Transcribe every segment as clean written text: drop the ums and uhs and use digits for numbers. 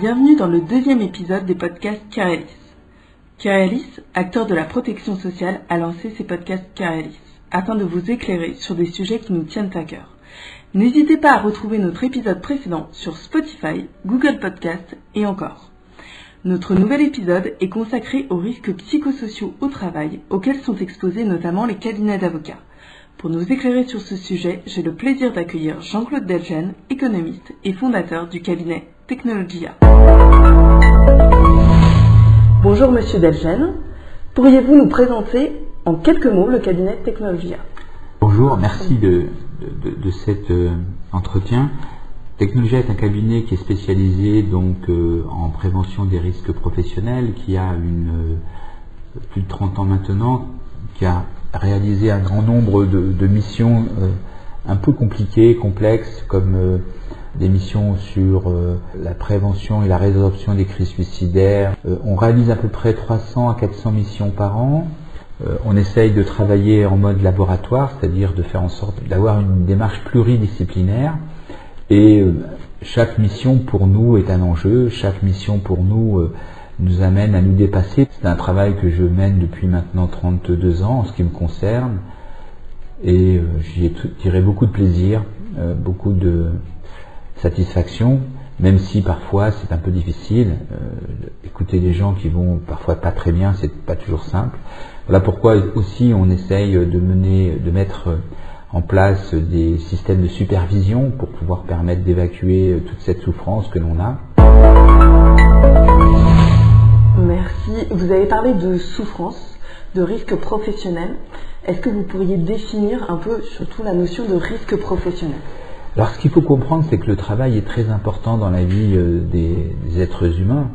Bienvenue dans le deuxième épisode des podcasts Carealis. Carealis, acteur de la protection sociale, a lancé ses podcasts Carealis afin de vous éclairer sur des sujets qui nous tiennent à cœur. N'hésitez pas à retrouver notre épisode précédent sur Spotify, Google Podcast et encore. Notre nouvel épisode est consacré aux risques psychosociaux au travail auxquels sont exposés notamment les cabinets d'avocats. Pour nous éclairer sur ce sujet, j'ai le plaisir d'accueillir Jean-Claude Delgen, économiste et fondateur du cabinet Technologia. Bonjour Monsieur Delgen, pourriez-vous nous présenter en quelques mots le cabinet Technologia? Bonjour, merci de cet entretien. Technologia est un cabinet qui est spécialisé en prévention des risques professionnels, qui a plus de 30 ans maintenant, qui a réalisé un grand nombre de missions un peu compliquées, complexes, comme des missions sur la prévention et la résorption des crises suicidaires. On réalise à peu près 300 à 400 missions par an. On essaye de travailler en mode laboratoire, c'est-à-dire de faire en sorte d'avoir une démarche pluridisciplinaire. Et chaque mission pour nous est un enjeu, chaque mission pour nous nous amène à nous dépasser. C'est un travail que je mène depuis maintenant 32 ans en ce qui me concerne. Et j'y tiré beaucoup de plaisir, beaucoup de satisfaction, même si parfois c'est un peu difficile. Écouter des gens qui vont parfois pas très bien, c'est pas toujours simple. Voilà pourquoi aussi on essaye de mettre en place des systèmes de supervision pour pouvoir permettre d'évacuer toute cette souffrance que l'on a. Merci. Vous avez parlé de souffrance, de risque professionnel. Est-ce que vous pourriez définir un peu surtout la notion de risque professionnel? Alors ce qu'il faut comprendre, c'est que le travail est très important dans la vie des êtres humains.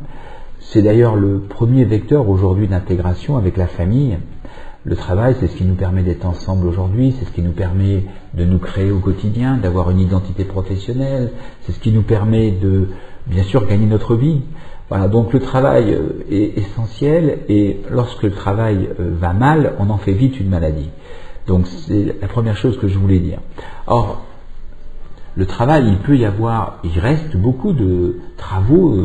C'est d'ailleurs le premier vecteur aujourd'hui d'intégration avec la famille. Le travail, c'est ce qui nous permet d'être ensemble aujourd'hui, c'est ce qui nous permet de nous créer au quotidien, d'avoir une identité professionnelle, c'est ce qui nous permet de, bien sûr, gagner notre vie. Voilà, donc le travail est essentiel et lorsque le travail va mal, on en fait vite une maladie. Donc c'est la première chose que je voulais dire. Or, le travail, il reste beaucoup de travaux,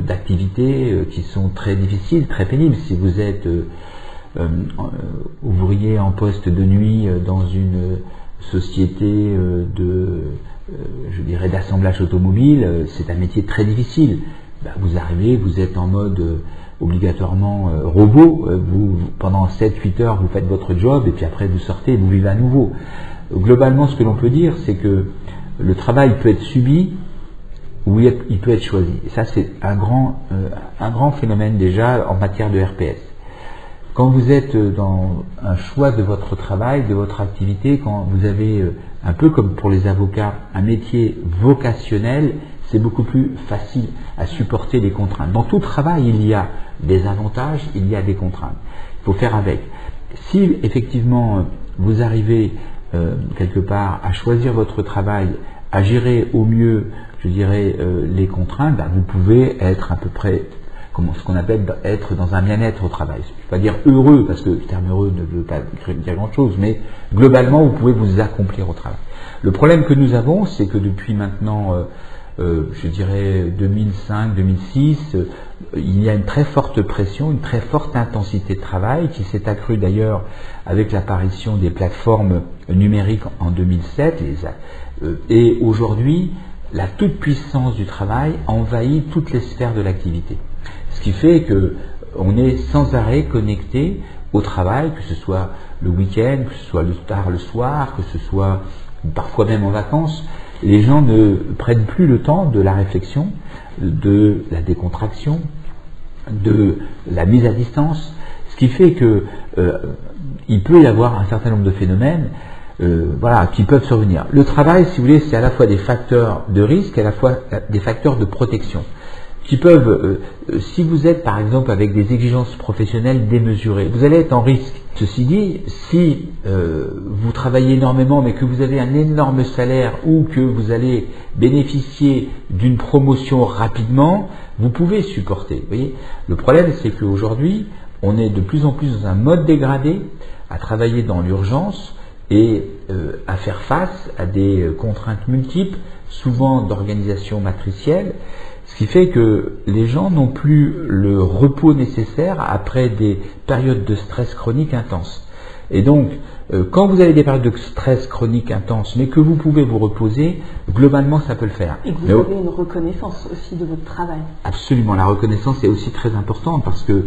d'activités qui sont très difficiles, très pénibles. Si vous êtes ouvrier en poste de nuit dans une société d'assemblage automobile, c'est un métier très difficile. Vous arrivez, vous êtes en mode obligatoirement robot, pendant 7-8 heures vous faites votre job et puis après vous sortez et vous vivez à nouveau. Globalement, ce que l'on peut dire, c'est que le travail peut être subi ou il peut être choisi. Et ça, c'est un grand phénomène déjà en matière de RPS. Quand vous êtes dans un choix de votre travail, de votre activité, quand vous avez, un peu comme pour les avocats, un métier vocationnel, c'est beaucoup plus facile à supporter les contraintes. Dans tout travail, il y a des avantages, il y a des contraintes. Il faut faire avec. Si effectivement vous arrivez quelque part à choisir votre travail, à gérer au mieux, je dirais, les contraintes, vous pouvez être à peu près, ce qu'on appelle être dans un bien-être au travail. Je ne vais pas dire heureux, parce que le terme heureux ne veut pas dire grand-chose, mais globalement, vous pouvez vous accomplir au travail. Le problème que nous avons, c'est que depuis maintenant, je dirais 2005-2006, il y a une très forte pression, une très forte intensité de travail qui s'est accrue d'ailleurs avec l'apparition des plateformes numériques en 2007. Et aujourd'hui, la toute-puissance du travail envahit toutes les sphères de l'activité. Ce qui fait qu'on est sans arrêt connecté au travail, que ce soit le week-end, que ce soit tard le soir, que ce soit parfois même en vacances. Les gens ne prennent plus le temps de la réflexion, de la décontraction, de la mise à distance, ce qui fait que il peut y avoir un certain nombre de phénomènes qui peuvent survenir. Le travail, si vous voulez, c'est à la fois des facteurs de risque et à la fois des facteurs de protection qui peuvent, si vous êtes par exemple avec des exigences professionnelles démesurées, vous allez être en risque. Ceci dit, si vous travaillez énormément mais que vous avez un énorme salaire ou que vous allez bénéficier d'une promotion rapidement, vous pouvez supporter. Vous voyez, le problème, c'est qu'aujourd'hui, on est de plus en plus dans un mode dégradé, à travailler dans l'urgence et à faire face à des contraintes multiples, souvent d'organisation matricielle. Ce qui fait que les gens n'ont plus le repos nécessaire après des périodes de stress chronique intenses. Et donc, quand vous avez des périodes de stress chronique intenses, mais que vous pouvez vous reposer, globalement, ça peut le faire. Et que vous avez une reconnaissance aussi de votre travail. Absolument, la reconnaissance est aussi très importante parce que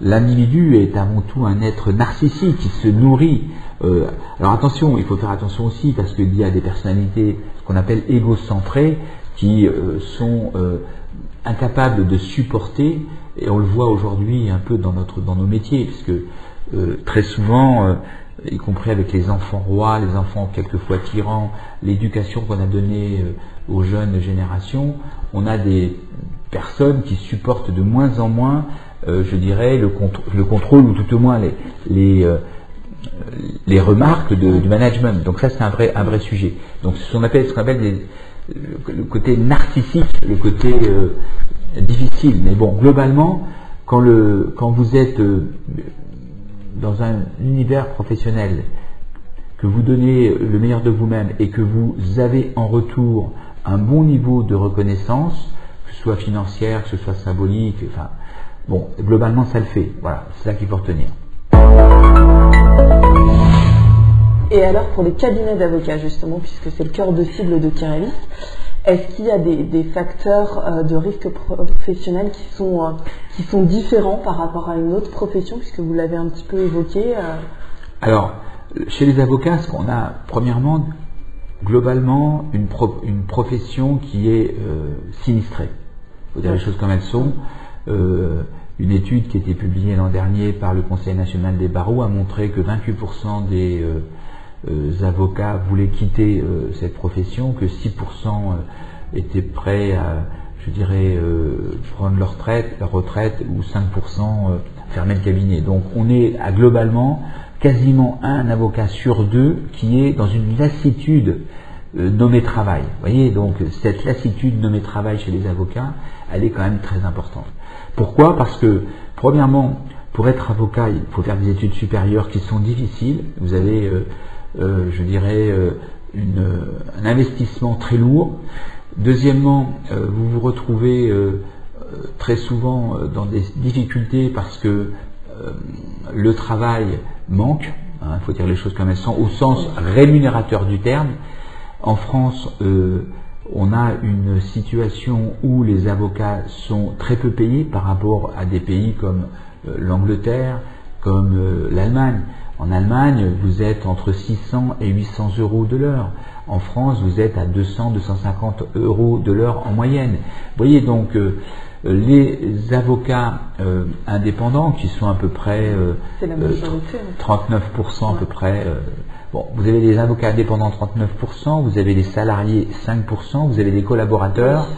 l'individu est avant tout un être narcissique qui se nourrit. Alors attention, il faut faire attention aussi parce qu'il y a des personnalités, ce qu'on appelle égocentrées, qui sont incapables de supporter, et on le voit aujourd'hui un peu dans nos métiers, puisque très souvent, y compris avec les enfants rois, les enfants quelquefois tyrans, l'éducation qu'on a donnée aux jeunes générations, on a des personnes qui supportent de moins en moins, je dirais, le contrôle ou tout au moins les remarques du management. Donc ça, c'est un vrai sujet. Donc ce qu'on appelle le côté narcissique, le côté difficile. Mais bon, globalement, quand vous êtes dans un univers professionnel, que vous donnez le meilleur de vous-même et que vous avez en retour un bon niveau de reconnaissance, que ce soit financière, que ce soit symbolique, enfin, bon, globalement ça le fait. Voilà, c'est ça qu'il faut retenir. Et alors pour les cabinets d'avocats justement, puisque c'est le cœur de cible de Kyrialis, est-ce qu'il y a des facteurs de risque professionnel qui sont différents par rapport à une autre profession, puisque vous l'avez un petit peu évoqué Alors, chez les avocats, ce qu'on a, premièrement, globalement, une profession qui est sinistrée. Il faut dire les choses comme elles sont. Une étude qui a été publiée l'an dernier par le Conseil national des barreaux a montré que 28% des avocats voulaient quitter cette profession, que 6% étaient prêts à, je dirais, prendre leur retraite, ou 5% fermer le cabinet. Donc on est à globalement quasiment un avocat sur deux qui est dans une lassitude nommée travail. Vous voyez, donc cette lassitude nommée travail chez les avocats, elle est quand même très importante. Pourquoi ? Parce que, premièrement, pour être avocat, il faut faire des études supérieures qui sont difficiles. Vous avez, je dirais, un investissement très lourd. Deuxièmement, vous vous retrouvez très souvent dans des difficultés parce que le travail manque. Il faut dire les choses comme elles sont, au sens rémunérateur du terme. En France, on a une situation où les avocats sont très peu payés par rapport à des pays comme l'Angleterre, comme l'Allemagne. En Allemagne, vous êtes entre 600 et 800 euros de l'heure. En France, vous êtes à 200-250 euros de l'heure en moyenne. Vous voyez donc les avocats indépendants, qui sont à peu près 39% à peu près. Bon, vous avez les avocats indépendants 39%, vous avez les salariés 5%, vous avez les collaborateurs,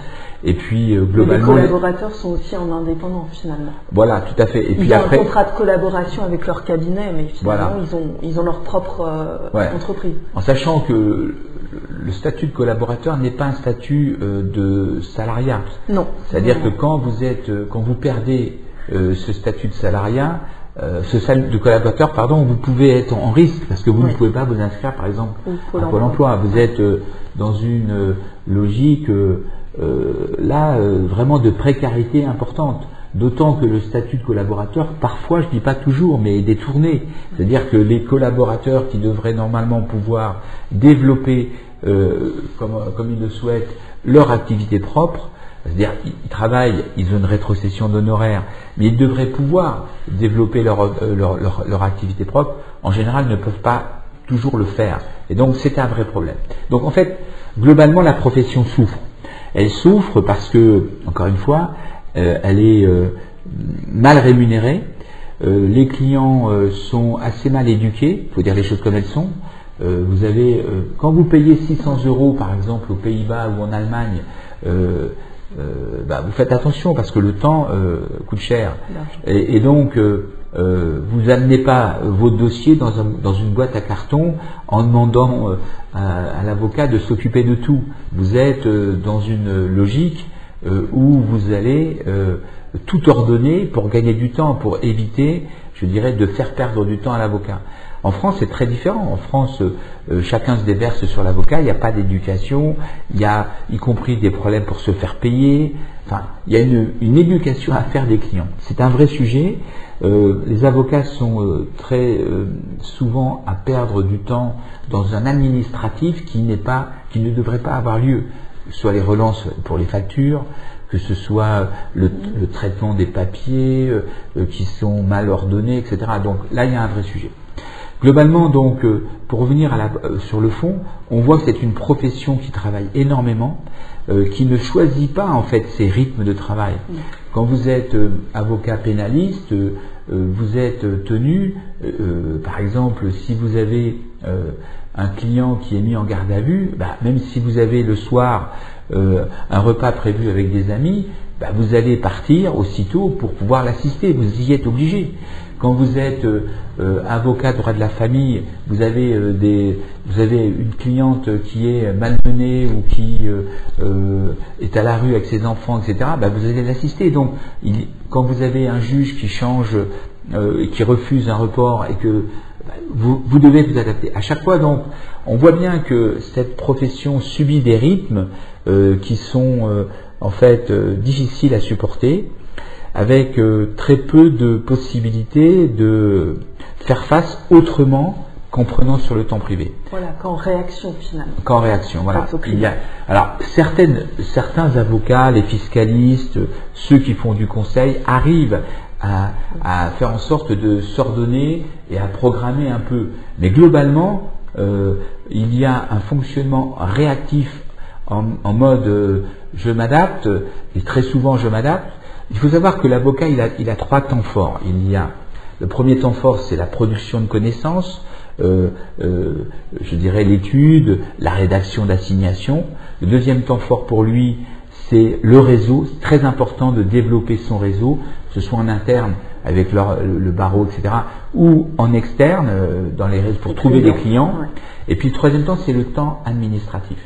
et puis globalement... Les collaborateurs sont aussi en indépendant finalement. Voilà, tout à fait. Et puis ils ont après, un contrat de collaboration avec leur cabinet, mais finalement voilà. ils ont leur propre entreprise. En sachant que le statut de collaborateur n'est pas un statut de salariat. Non. C'est-à-dire que quand vous perdez ce statut de salariat, de collaborateur, vous pouvez être en risque parce que vous ne pouvez pas vous inscrire, par exemple, à Pôle emploi. Vous êtes dans une logique vraiment de précarité importante. D'autant que le statut de collaborateur, parfois, je ne dis pas toujours, mais est détourné. C'est-à-dire que les collaborateurs qui devraient normalement pouvoir développer, comme ils le souhaitent, leur activité propre, c'est-à-dire ils travaillent, ils ont une rétrocession d'honoraires, mais ils devraient pouvoir développer leur activité propre, en général ne peuvent pas toujours le faire. Et donc c'est un vrai problème. Donc en fait, globalement, la profession souffre. Elle souffre parce que, encore une fois, elle est mal rémunérée, les clients sont assez mal éduqués, il faut dire les choses comme elles sont. Vous avez, quand vous payez 600 euros par exemple aux Pays-Bas ou en Allemagne, vous faites attention parce que le temps coûte cher. Et donc vous n'amenez pas vos dossiers dans une boîte à carton en demandant à l'avocat de s'occuper de tout. Vous êtes dans une logique où vous allez tout ordonner pour gagner du temps, pour éviter je dirais, de faire perdre du temps à l'avocat. En France, c'est très différent. En France, chacun se déverse sur l'avocat, il n'y a pas d'éducation, il y a y compris des problèmes pour se faire payer. Enfin, il y a une éducation à faire des clients. C'est un vrai sujet. Les avocats sont très souvent à perdre du temps dans un administratif qui ne devrait pas avoir lieu. Soit les relances pour les factures, que ce soit le traitement des papiers qui sont mal ordonnés, etc. Donc là, il y a un vrai sujet. Globalement, donc, pour revenir sur le fond, on voit que c'est une profession qui travaille énormément, qui ne choisit pas en fait ses rythmes de travail. Quand vous êtes avocat pénaliste, vous êtes tenu, par exemple, si vous avez un client qui est mis en garde à vue, même si vous avez le soir un repas prévu avec des amis, vous allez partir aussitôt pour pouvoir l'assister, vous y êtes obligé. Quand vous êtes avocat de droit de la famille, vous avez une cliente qui est malmenée ou qui est à la rue avec ses enfants, etc., vous allez l'assister. Donc, quand vous avez un juge qui change, qui refuse un report et que vous devez vous adapter. À chaque fois, donc, on voit bien que cette profession subit des rythmes qui sont en fait difficiles à supporter, avec très peu de possibilités de faire face autrement qu'en prenant sur le temps privé. Voilà, qu'en réaction finalement. Qu'en réaction, voilà. Alors, certains avocats, les fiscalistes, ceux qui font du conseil, arrivent à faire en sorte de s'ordonner et à programmer un peu. Mais globalement, il y a un fonctionnement réactif en mode je m'adapte, et très souvent je m'adapte. Il faut savoir que l'avocat, il a trois temps forts. Il y a le premier temps fort, c'est la production de connaissances, je dirais l'étude, la rédaction d'assignation. Le deuxième temps fort pour lui, c'est le réseau. C'est très important de développer son réseau, que ce soit en interne avec le barreau, etc., ou en externe, dans les réseaux pour trouver des clients. Ouais. Et puis le troisième temps, c'est le temps administratif.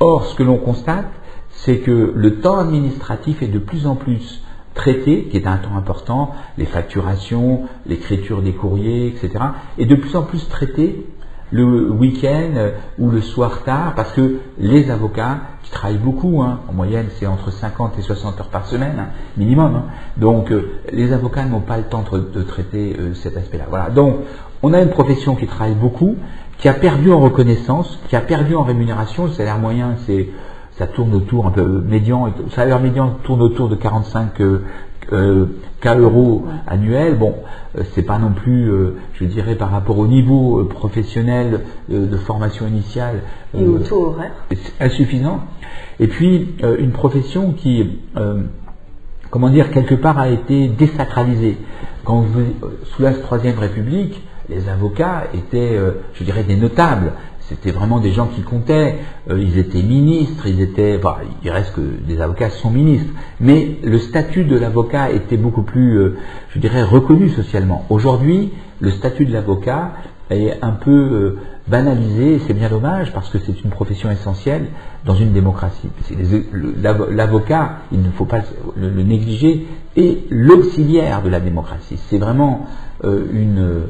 Or, ce que l'on constate, c'est que le temps administratif est de plus en plus traité, qui est un temps important, les facturations, l'écriture des courriers, etc., et de plus en plus traité le week-end ou le soir tard, parce que les avocats qui travaillent beaucoup, en moyenne c'est entre 50 et 60 heures par semaine, minimum, donc les avocats n'ont pas le temps de traiter cet aspect-là. Voilà. Donc on a une profession qui travaille beaucoup, qui a perdu en reconnaissance, qui a perdu en rémunération. Le salaire moyen, ça tourne autour, un peu médian, le salaire médian tourne autour de 45 K euros annuels. Bon, c'est pas non plus, je dirais, par rapport au niveau professionnel de formation initiale, et au taux horaire, insuffisant. Et puis une profession qui, comment dire, quelque part a été désacralisée. Quand sous la Troisième République, les avocats étaient, je dirais, des notables. C'était vraiment des gens qui comptaient, ils étaient ministres, il reste que des avocats sont ministres, mais le statut de l'avocat était beaucoup plus, je dirais, reconnu socialement. Aujourd'hui, le statut de l'avocat est un peu banalisé, et c'est bien dommage parce que c'est une profession essentielle dans une démocratie. L'avocat, il ne faut pas le négliger, est l'auxiliaire de la démocratie. C'est vraiment une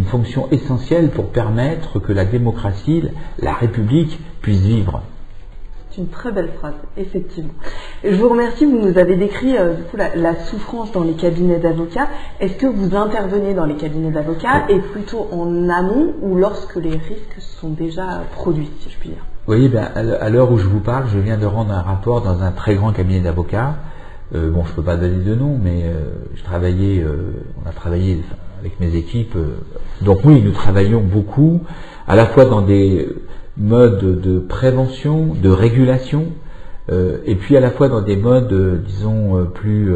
fonction essentielle pour permettre que la démocratie, la République, puisse vivre. C'est une très belle phrase, effectivement. Je vous remercie, vous nous avez décrit du coup, la souffrance dans les cabinets d'avocats. Est-ce que vous intervenez dans les cabinets d'avocats et plutôt en amont ou lorsque les risques sont déjà produits, si je puis dire? Oui, à l'heure où je vous parle, je viens de rendre un rapport dans un très grand cabinet d'avocats. Je ne peux pas donner de nom, mais on a travaillé avec mes équipes. Donc oui, nous travaillons beaucoup, à la fois dans des modes de prévention, de régulation, et puis à la fois dans des modes, disons, plus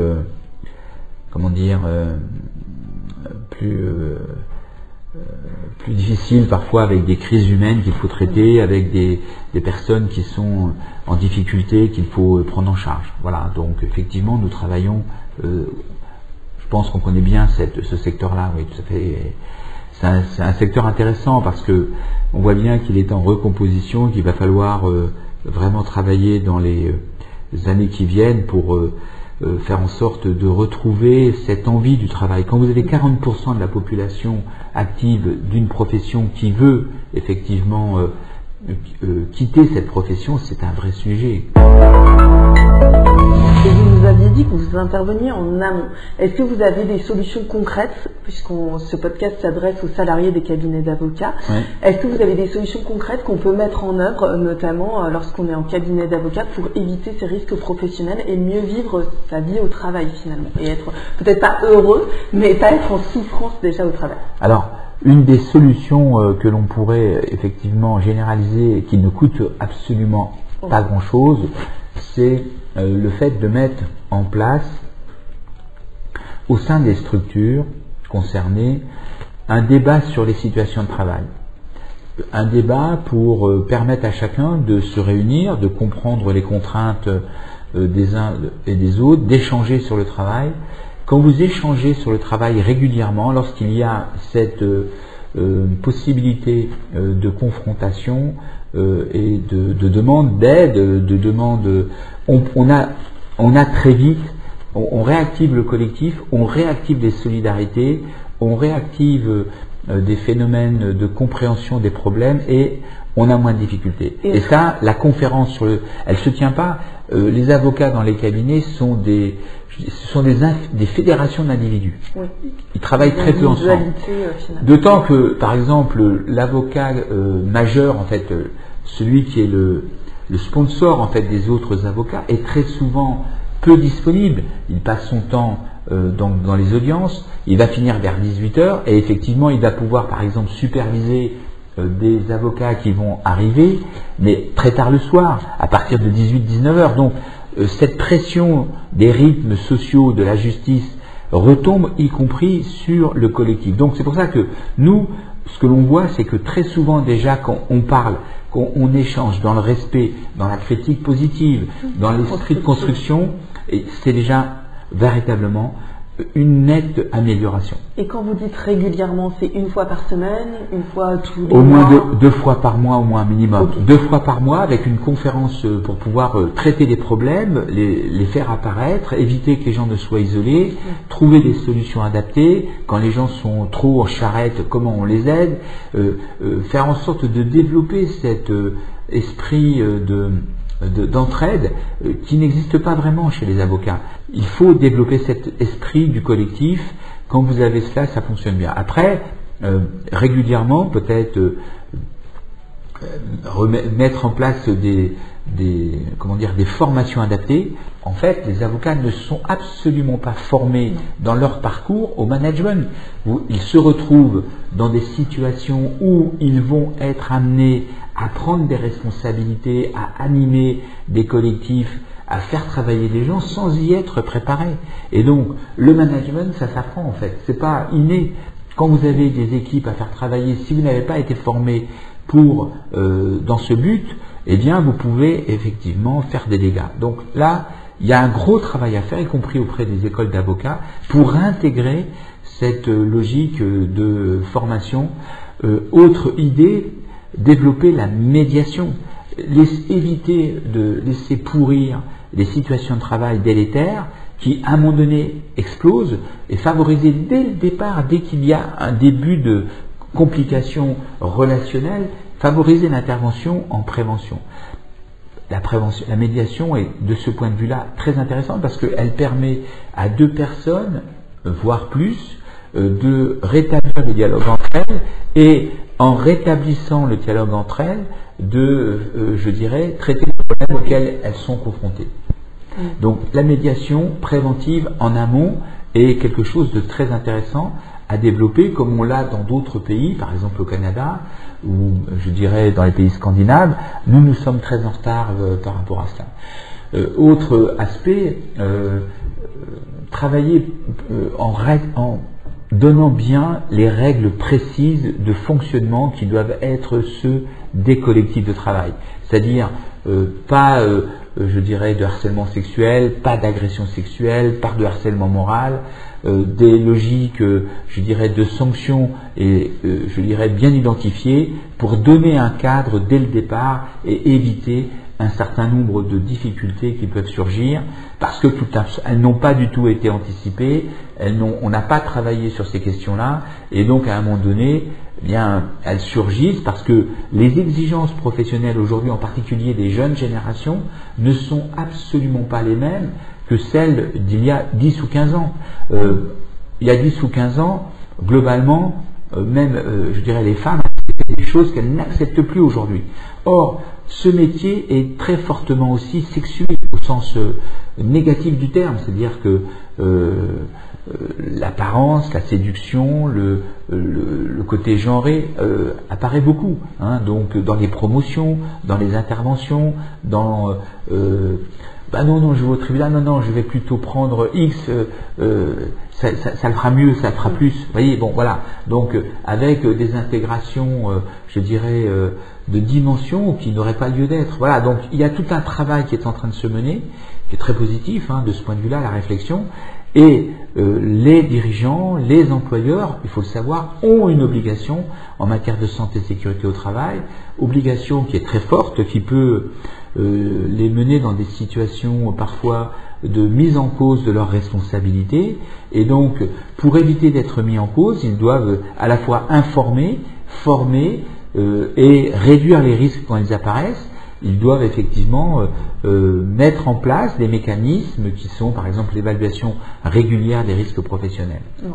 difficiles, parfois avec des crises humaines qu'il faut traiter, avec des personnes qui sont en difficulté qu'il faut prendre en charge. Voilà, donc effectivement, nous travaillons, je pense qu'on connaît bien ce secteur-là, oui, tout à fait. C'est un secteur intéressant parce que on voit bien qu'il est en recomposition, qu'il va falloir vraiment travailler dans les années qui viennent pour faire en sorte de retrouver cette envie du travail. Quand vous avez 40% de la population active d'une profession qui veut effectivement quitter cette profession, c'est un vrai sujet. Et vous nous aviez dit que vous interveniez en amont. Est-ce que vous avez des solutions concrètes, puisque ce podcast s'adresse aux salariés des cabinets d'avocats, Ouais. Est-ce que vous avez des solutions concrètes qu'on peut mettre en œuvre, notamment lorsqu'on est en cabinet d'avocats, pour éviter ces risques professionnels et mieux vivre sa vie au travail finalement, et être peut-être pas heureux, mais pas être en souffrance déjà au travail? Alors, une des solutions que l'on pourrait effectivement généraliser et qui ne coûte absolument pas grand-chose, c'est le fait de mettre en place au sein des structures concernées un débat sur les situations de travail. Un débat pour permettre à chacun de se réunir, de comprendre les contraintes des uns et des autres, d'échanger sur le travail. Quand vous échangez sur le travail régulièrement, lorsqu'il y a cette possibilité de confrontation et de demande d'aide, de demande, on a très vite, on réactive le collectif, on réactive les solidarités, on réactive des phénomènes de compréhension des problèmes et on a moins de difficultés. Et ça, la conférence elle se tient pas. Les avocats dans les cabinets sont des fédérations d'individus. Oui. Ils travaillent très peu ensemble. D'autant que, par exemple, l'avocat majeur, en fait, celui qui est le sponsor en fait des autres avocats, est très souvent peu disponible. Il passe son temps dans les audiences. Il va finir vers 18h et effectivement, il va pouvoir, par exemple, superviser des avocats qui vont arriver, mais très tard le soir, à partir de 18-19h. Donc, cette pression des rythmes sociaux de la justice retombe y compris sur le collectif. Donc c'est pour ça que nous, ce que l'on voit, c'est que très souvent déjà quand on parle, quand on échange dans le respect, dans la critique positive, dans l'esprit de construction, c'est déjà véritablement une nette amélioration. Et quand vous dites régulièrement, c'est une fois par semaine, une fois tous les mois? Au moins deux fois par mois, au moins minimum. Okay. 2 fois par mois avec une conférence pour pouvoir traiter les problèmes, les faire apparaître, éviter que les gens ne soient isolés, trouver des solutions adaptées. Quand les gens sont trop en charrette, comment on les aide, faire en sorte de développer cet esprit d'entraide qui n'existe pas vraiment chez les avocats. Il faut développer cet esprit du collectif. Quand vous avez cela, ça fonctionne bien. Après, régulièrement, peut-être mettre en place des formations adaptées. En fait, les avocats ne sont absolument pas formés dans leur parcours au management. Ils se retrouvent dans des situations où ils vont être amenés à prendre des responsabilités, à animer des collectifs, à faire travailler les gens sans y être préparés. Et donc, le management, ça s'apprend en fait. C'est pas inné. Quand vous avez des équipes à faire travailler, si vous n'avez pas été formé dans ce but, eh bien, vous pouvez effectivement faire des dégâts. Donc là, il y a un gros travail à faire, y compris auprès des écoles d'avocats, pour intégrer cette logique de formation. Autre idée, développer la médiation. Éviter de laisser pourrir les situations de travail délétères qui, à un moment donné, explosent et favoriser dès le départ, dès qu'il y a un début de complications relationnelles, favoriser l'intervention en prévention. La médiation est, de ce point de vue-là, très intéressante parce qu'elle permet à 2 personnes, voire plus, de rétablir le dialogue entre elles et, en rétablissant le dialogue entre elles, je dirais, traiter les problèmes auxquels elles sont confrontées. Donc la médiation préventive en amont est quelque chose de très intéressant à développer, comme on l'a dans d'autres pays, par exemple au Canada, ou je dirais dans les pays scandinaves. Nous sommes très en retard par rapport à cela. Autre aspect, travailler en donnant bien les règles précises de fonctionnement qui doivent être ceux des collectifs de travail. C'est-à-dire pas, je dirais, de harcèlement sexuel, pas d'agression sexuelle, pas de harcèlement moral, des logiques, je dirais, de sanctions et je dirais bien identifiées pour donner un cadre dès le départ et éviter un certain nombre de difficultés qui peuvent surgir parce que elles n'ont pas du tout été anticipées, on n'a pas travaillé sur ces questions-là, et donc à un moment donné, eh bien, elles surgissent parce que les exigences professionnelles aujourd'hui, en particulier des jeunes générations, ne sont absolument pas les mêmes que celles d'il y a 10 ou 15 ans. Il y a 10 ou 15 ans, globalement, même, je dirais, les femmes acceptaient des choses qu'elles n'acceptent plus aujourd'hui. Or, ce métier est très fortement aussi sexué, au sens négatif du terme, c'est-à-dire que l'apparence, la séduction, le côté genré apparaît beaucoup, hein, donc dans les promotions, dans les interventions, dans non, je vais au tribunal, non, je vais plutôt prendre X, ça le fera mieux, ça le fera plus. Vous voyez, bon, voilà. Donc, avec des intégrations, je dirais, de dimensions qui n'auraient pas lieu d'être. Voilà, donc il y a tout un travail qui est en train de se mener, qui est très positif, hein, de ce point de vue-là, la réflexion. Et les dirigeants, les employeurs, il faut le savoir, ont une obligation en matière de santé et sécurité au travail, obligation qui est très forte, qui peut les mener dans des situations parfois de mise en cause de leurs responsabilités. Et donc, pour éviter d'être mis en cause, ils doivent à la fois informer, former et réduire les risques quand ils apparaissent. Ils doivent effectivement mettre en place des mécanismes qui sont, par exemple, l'évaluation régulière des risques professionnels. Ouais.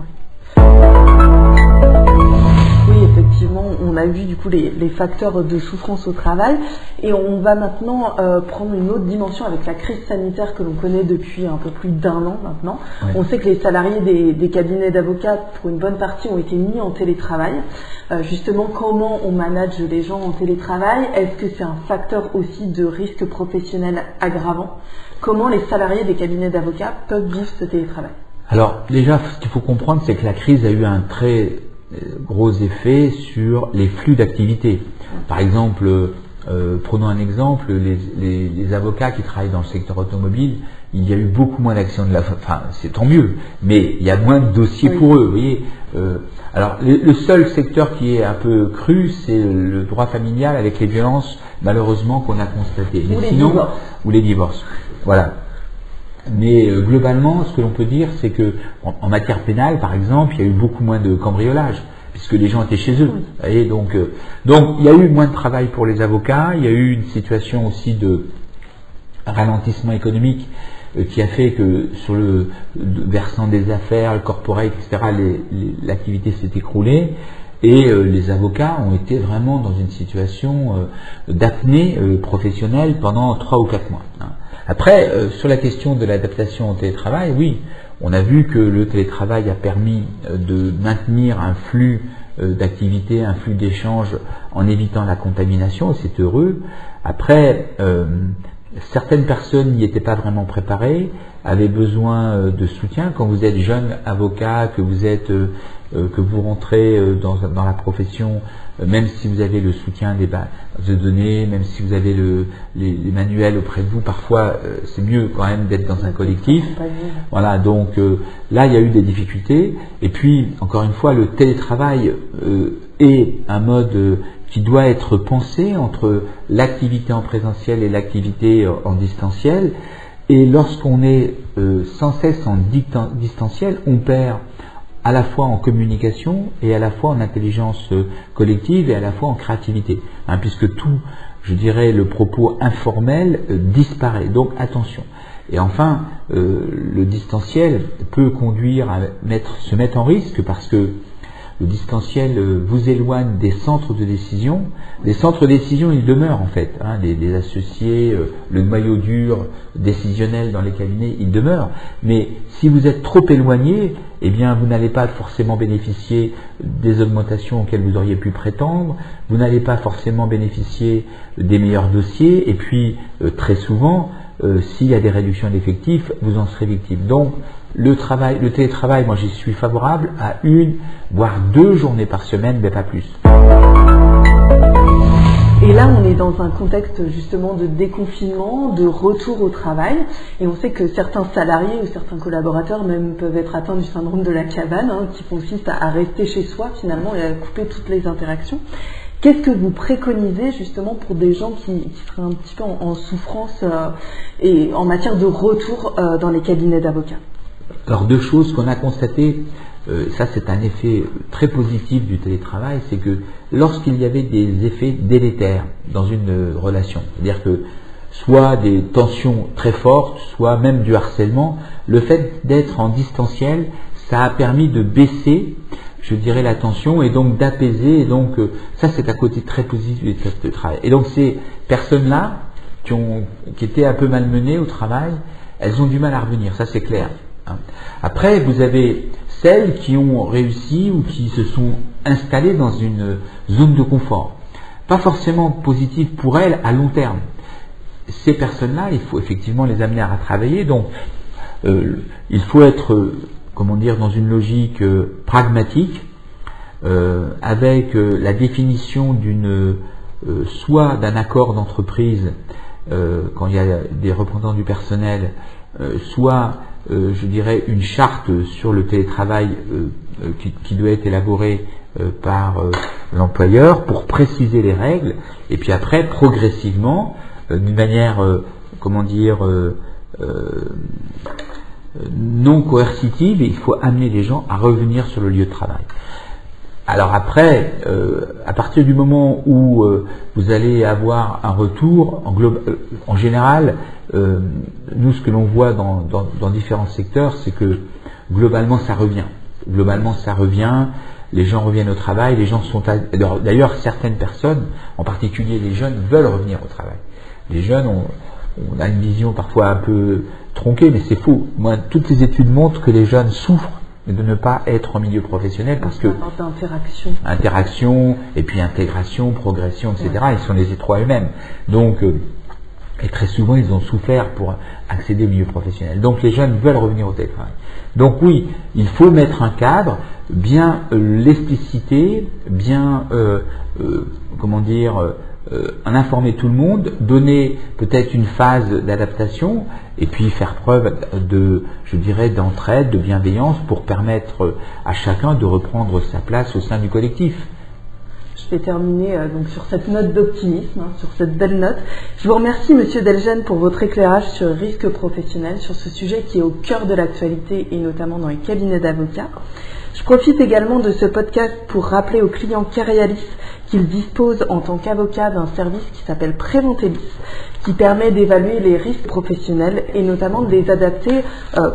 Oui, effectivement, on a vu du coup les facteurs de souffrance au travail, et on va maintenant prendre une autre dimension avec la crise sanitaire que l'on connaît depuis un peu plus d'1 an maintenant. Ouais. On sait que les salariés des cabinets d'avocats, pour une bonne partie, ont été mis en télétravail. Justement, comment on manage les gens en télétravail? Est-ce que c'est un facteur aussi de risque professionnel aggravant? Comment les salariés des cabinets d'avocats peuvent vivre ce télétravail? Alors déjà, ce qu'il faut comprendre, c'est que la crise a eu un très gros effet sur les flux d'activité. Par exemple, prenons un exemple, les avocats qui travaillent dans le secteur automobile, il y a eu beaucoup moins d'actions de la... Enfin, c'est tant mieux, mais il y a moins de dossiers pour eux, vous voyez. Alors, le seul secteur qui est un peu cru, c'est le droit familial avec les violences, malheureusement, qu'on a constatées. Mais sinon, ou les divorces. Voilà. Mais globalement, ce que l'on peut dire, c'est que en matière pénale, par exemple, il y a eu beaucoup moins de cambriolage, puisque les gens étaient chez eux. Vous voyez, donc il y a eu moins de travail pour les avocats, il y a eu une situation aussi de ralentissement économique qui a fait que sur le versant des affaires, le corporate, etc., l'activité s'est écroulée, et les avocats ont été vraiment dans une situation d'apnée professionnelle pendant 3 ou 4 mois. Hein. Après, sur la question de l'adaptation au télétravail, oui, on a vu que le télétravail a permis de maintenir un flux d'activité, un flux d'échanges en évitant la contamination, c'est heureux. Après, certaines personnes n'y étaient pas vraiment préparées, avaient besoin de soutien. Quand vous êtes jeune avocat, que vous rentrez dans la profession, même si vous avez le soutien des bases de données, même si vous avez les manuels auprès de vous, parfois c'est mieux quand même d'être dans un collectif. Voilà, donc là il y a eu des difficultés. Et puis, encore une fois, le télétravail est un mode qui doit être pensé entre l'activité en présentiel et l'activité en distanciel. Et lorsqu'on est sans cesse en distanciel, on perd à la fois en communication et à la fois en intelligence collective et à la fois en créativité, hein, puisque tout, je dirais, le propos informel disparaît. Donc attention. Et enfin, le distanciel peut conduire à se mettre en risque, parce que le distanciel vous éloigne des centres de décision. Les centres de décision, ils demeurent en fait, hein, les associés, le noyau dur décisionnel dans les cabinets, ils demeurent. Mais si vous êtes trop éloigné, eh bien vous n'allez pas forcément bénéficier des augmentations auxquelles vous auriez pu prétendre, vous n'allez pas forcément bénéficier des meilleurs dossiers, et puis très souvent, s'il y a des réductions d'effectifs, vous en serez victime. Donc, le télétravail, moi j'y suis favorable à 1 voire 2 journées par semaine, mais pas plus. Et là, on est dans un contexte justement de déconfinement, de retour au travail, et on sait que certains salariés ou certains collaborateurs même peuvent être atteints du syndrome de la cabane, hein, qui consiste à rester chez soi finalement et à couper toutes les interactions. Qu'est-ce que vous préconisez justement pour des gens qui seraient un petit peu en souffrance et en matière de retour dans les cabinets d'avocats? Alors, deux choses qu'on a constatées, ça c'est un effet très positif du télétravail, c'est que lorsqu'il y avait des effets délétères dans une relation, c'est-à-dire que soit des tensions très fortes, soit même du harcèlement, le fait d'être en distanciel, ça a permis de baisser, je dirais, la tension et donc d'apaiser. Et donc ça c'est un côté très positif du télétravail. Et donc ces personnes-là qui étaient un peu malmenées au travail, elles ont du mal à revenir, ça c'est clair. Après, vous avez celles qui ont réussi ou qui se sont installées dans une zone de confort. Pas forcément positive pour elles à long terme. Ces personnes-là, il faut effectivement les amener à travailler. Donc, il faut être, dans une logique pragmatique, avec la définition soit d'un accord d'entreprise quand il y a des représentants du personnel, soit je dirais une charte sur le télétravail qui doit être élaborée par l'employeur pour préciser les règles, et puis après progressivement d'une manière non coercitive, il faut amener les gens à revenir sur le lieu de travail. Alors après, à partir du moment où vous allez avoir un retour, en général, nous ce que l'on voit dans différents secteurs, c'est que globalement ça revient. Les gens reviennent au travail, les gens sont... D'ailleurs, certaines personnes, en particulier les jeunes, veulent revenir au travail. Les jeunes, on a une vision parfois un peu tronquée, mais c'est faux. Moi, toutes les études montrent que les jeunes souffrent de ne pas être en milieu professionnel parce que interaction et puis intégration, progression, etc. Ouais. Ils sont les étroits eux-mêmes. Donc, et très souvent, ils ont souffert pour accéder au milieu professionnel. Donc, les jeunes veulent revenir au télétravail. Donc, oui, il faut mettre un cadre, bien l'expliciter, bien, en informer tout le monde, donner peut-être une phase d'adaptation et puis faire preuve d'entraide, de bienveillance pour permettre à chacun de reprendre sa place au sein du collectif. Je vais terminer donc sur cette note d'optimisme, sur cette belle note. Je vous remercie, Monsieur Delgenne, pour votre éclairage sur le risque professionnel, sur ce sujet qui est au cœur de l'actualité et notamment dans les cabinets d'avocats. Je profite également de ce podcast pour rappeler aux clients Carialis qu'ils disposent en tant qu'avocat d'un service qui s'appelle Préventelis, qui permet d'évaluer les risques professionnels et notamment de les adapter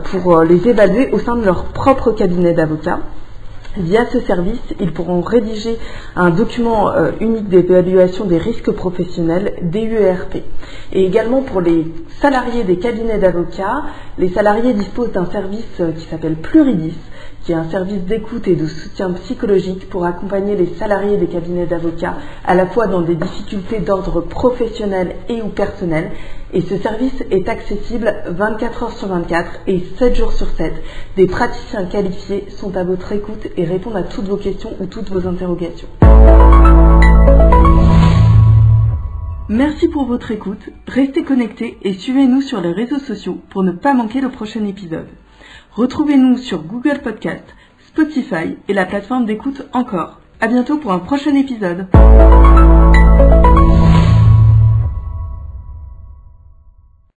pour les évaluer au sein de leur propre cabinet d'avocats. Via ce service, ils pourront rédiger un document unique d'évaluation des risques professionnels, DUERP. Et également pour les salariés des cabinets d'avocats, les salariés disposent d'un service qui s'appelle Pluridis, qui est un service d'écoute et de soutien psychologique pour accompagner les salariés des cabinets d'avocats à la fois dans des difficultés d'ordre professionnel et ou personnel. Et ce service est accessible 24 heures sur 24 et 7 jours sur 7. Des praticiens qualifiés sont à votre écoute et répondent à toutes vos questions ou toutes vos interrogations. Merci pour votre écoute, restez connectés et suivez-nous sur les réseaux sociaux pour ne pas manquer le prochain épisode. Retrouvez-nous sur Google Podcast, Spotify et la plateforme d'écoute Encore. À bientôt pour un prochain épisode.